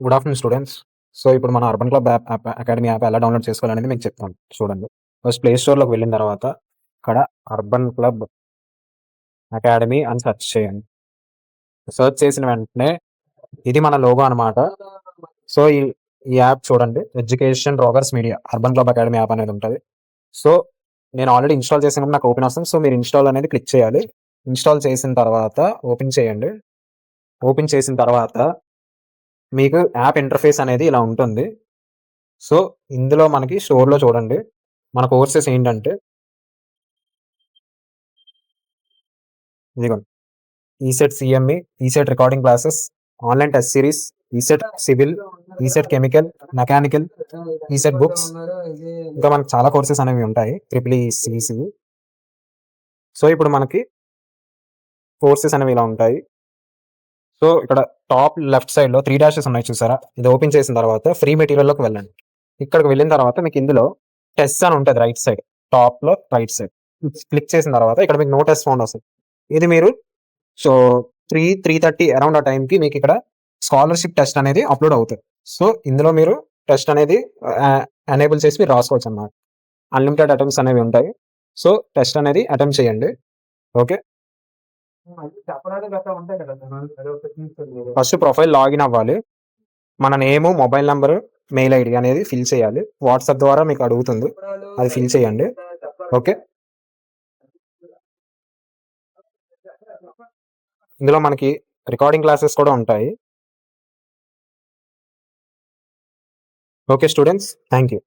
Good afternoon students. So ఇప్పుడు మన urban club academy app ఎలా డౌన్లోడ్ చేసుకోవాలనేది మీకు చెప్తాను. చూడండి, ఫస్ట్ ప్లే స్టోర్లోకి వెళ్ళిన తర్వాత ఇక్కడ అర్బన్ క్లబ్ అకాడమీ అని సెర్చ్ చేయండి. సెర్చ్ చేసిన వెంటనే ఇది మన లోగో అనమాట. సో ఈ యాప్ చూడండి, education Rogers media urban club academy app అనేది ఉంటుంది. సో నేను ఆల్రెడీ ఇన్స్టాల్ చేసినప్పుడు నాకు ఓపెన్ వస్తుంది. సో మీరు ఇన్స్టాల్ అనేది క్లిక్ చేయాలి. ఇన్స్టాల్ చేసిన తర్వాత ఓపెన్ చేయండి. ఓపెన్ చేసిన తర్వాత మీకు యాప్ ఇంటర్ఫేస్ అనేది ఇలా ఉంటుంది. సో ఇందులో మనకి స్టోర్లో చూడండి, మన కోర్సెస్ ఏంటంటే ఇదిగోండి, ECET CME, ECET recording classes, online test series, ECET civil, ECET chemical, mechanical, ECET books, ఇంకా మనకి చాలా కోర్సెస్ అనేవి ఉంటాయి, ట్రిపుల్ సిసి. సో ఇప్పుడు మనకి కోర్సెస్ అనేవి ఇలా ఉంటాయి. సో ఇక్కడ టాప్ లెఫ్ట్ సైడ్లో 3 డాషెస్ ఉన్నాయి చూసారా, ఇది ఓపెన్ చేసిన తర్వాత ఫ్రీ మెటీరియల్లోకి వెళ్ళండి. ఇక్కడికి వెళ్ళిన తర్వాత మీకు ఇందులో టెస్ట్ అని ఉంటుంది రైట్ సైడ్, టాప్లో రైట్ సైడ్ క్లిక్ చేసిన తర్వాత ఇక్కడ మీకు నో టెస్ట్ ఫౌండ్ వస్తుంది. ఇది మీరు సో 3:30 అరౌండ్ ఆ టైంకి మీకు ఇక్కడ స్కాలర్షిప్ టెస్ట్ అనేది అప్లోడ్ అవుతుంది. సో ఇందులో మీరు టెస్ట్ అనేది ఎనేబుల్ చేసి మీరు రాసుకోవచ్చు అన్నమాట. అన్లిమిటెడ్ అటెంప్ట్స్ అనేవి ఉంటాయి. సో టెస్ట్ అనేది అటెంప్ట్ చేయండి. ఓకే, ఫస్ట్ ప్రొఫైల్ లాగిన్ అవ్వాలి. మన నేము, మొబైల్ నెంబర్, మెయిల్ ఐడి అనేది ఫిల్ చేయాలి. వాట్సాప్ ద్వారా మీకు అడుగుతుంది, అది ఫిల్ చేయండి. ఓకే, ఇందులో మనకి రికార్డింగ్ క్లాసెస్ కూడా ఉంటాయి. Okay students, thank you.